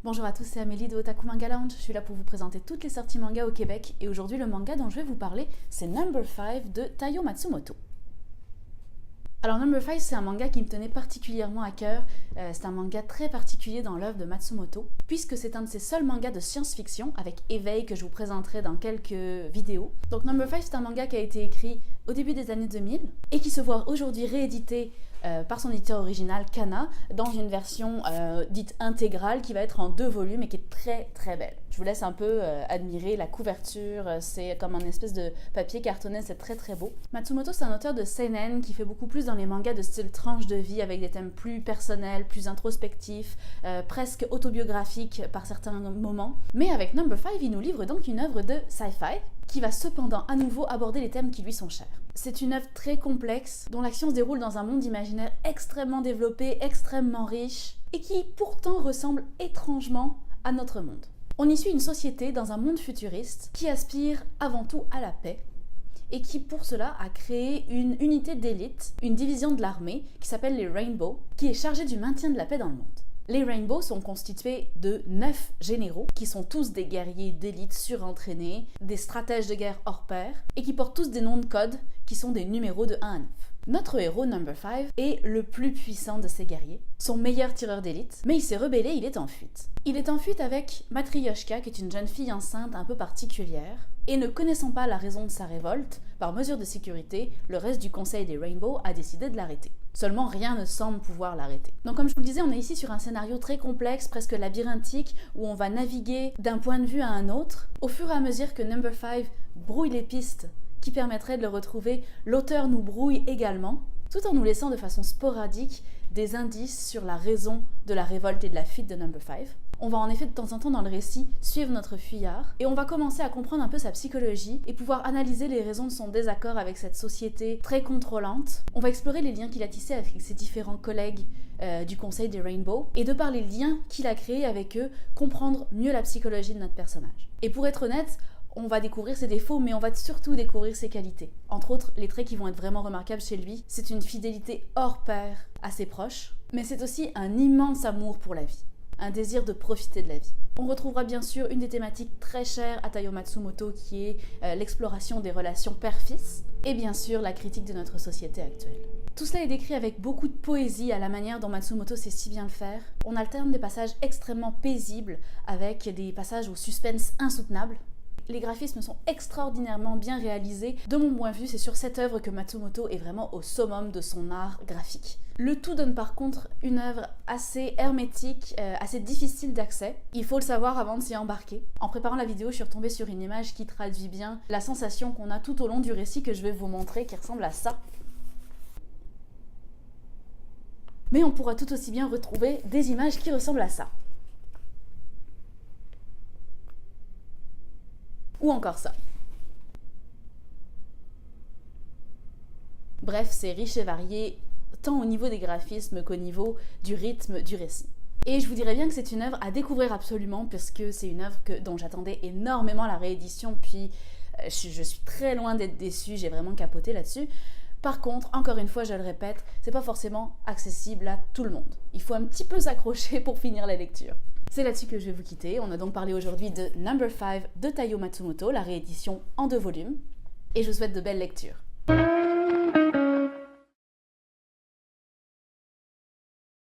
Bonjour à tous, c'est Amélie de Otaku Manga Lounge. Je suis là pour vous présenter toutes les sorties manga au Québec et aujourd'hui le manga dont je vais vous parler c'est Number 5 de Taiyo Matsumoto. Alors Number 5 c'est un manga qui me tenait particulièrement à cœur, c'est un manga très particulier dans l'œuvre de Matsumoto puisque c'est un de ses seuls mangas de science-fiction avec éveil que je vous présenterai dans quelques vidéos. Donc Number 5 c'est un manga qui a été écrit au début des années 2000 et qui se voit aujourd'hui réédité par son éditeur original Kana dans une version dite intégrale qui va être en 2 volumes et qui est très très belle. Je vous laisse un peu admirer la couverture, c'est comme un espèce de papier cartonné, c'est très très beau. Matsumoto c'est un auteur de seinen qui fait beaucoup plus dans les mangas de style tranche de vie avec des thèmes plus personnels, plus introspectifs, presque autobiographiques par certains moments. Mais avec Number 5 il nous livre donc une œuvre de sci-fi qui va cependant à nouveau aborder les thèmes qui lui sont chers. C'est une œuvre très complexe, dont l'action se déroule dans un monde imaginaire extrêmement développé, extrêmement riche, et qui pourtant ressemble étrangement à notre monde. On y suit une société dans un monde futuriste qui aspire avant tout à la paix, et qui pour cela a créé une unité d'élite, une division de l'armée, qui s'appelle les Rainbow, qui est chargée du maintien de la paix dans le monde. Les Rainbow sont constitués de 9 généraux, qui sont tous des guerriers d'élite surentraînés, des stratèges de guerre hors pair, et qui portent tous des noms de code, qui sont des numéros de 1 à 9. Notre héros, Number 5, est le plus puissant de ces guerriers, son meilleur tireur d'élite, mais il s'est rebellé, il est en fuite. Il est en fuite avec Matryoshka, qui est une jeune fille enceinte un peu particulière, et ne connaissant pas la raison de sa révolte, par mesure de sécurité, le reste du conseil des Rainbow a décidé de l'arrêter. Seulement, rien ne semble pouvoir l'arrêter. Donc comme je vous le disais, on est ici sur un scénario très complexe, presque labyrinthique, où on va naviguer d'un point de vue à un autre. Au fur et à mesure que Number 5 brouille les pistes qui permettraient de le retrouver, l'auteur nous brouille également, tout en nous laissant de façon sporadique des indices sur la raison de la révolte et de la fuite de Number 5. On va en effet de temps en temps dans le récit suivre notre fuyard et on va commencer à comprendre un peu sa psychologie et pouvoir analyser les raisons de son désaccord avec cette société très contrôlante. On va explorer les liens qu'il a tissés avec ses différents collègues du conseil des Rainbow et de par les liens qu'il a créés avec eux, comprendre mieux la psychologie de notre personnage. Et pour être honnête, on va découvrir ses défauts, mais on va surtout découvrir ses qualités. Entre autres, les traits qui vont être vraiment remarquables chez lui, c'est une fidélité hors pair à ses proches, mais c'est aussi un immense amour pour la vie, un désir de profiter de la vie. On retrouvera bien sûr une des thématiques très chères à Taiyo Matsumoto qui est l'exploration des relations père-fils, et bien sûr la critique de notre société actuelle. Tout cela est décrit avec beaucoup de poésie à la manière dont Matsumoto sait si bien le faire. On alterne des passages extrêmement paisibles avec des passages au suspense insoutenable. Les graphismes sont extraordinairement bien réalisés. De mon point de vue, c'est sur cette œuvre que Matsumoto est vraiment au summum de son art graphique. Le tout donne par contre une œuvre assez hermétique, assez difficile d'accès. Il faut le savoir avant de s'y embarquer. En préparant la vidéo, je suis retombée sur une image qui traduit bien la sensation qu'on a tout au long du récit que je vais vous montrer, qui ressemble à ça. Mais on pourra tout aussi bien retrouver des images qui ressemblent à ça. Ou encore ça. Bref, c'est riche et varié, tant au niveau des graphismes qu'au niveau du rythme du récit. Et je vous dirais bien que c'est une œuvre à découvrir absolument, puisque c'est une œuvre dont j'attendais énormément la réédition, puis je suis très loin d'être déçue, j'ai vraiment capoté là-dessus. Par contre, encore une fois, je le répète, c'est pas forcément accessible à tout le monde. Il faut un petit peu s'accrocher pour finir la lecture. C'est là-dessus que je vais vous quitter. On a donc parlé aujourd'hui de Number 5 de Taiyo Matsumoto, la réédition en 2 volumes. Et je vous souhaite de belles lectures.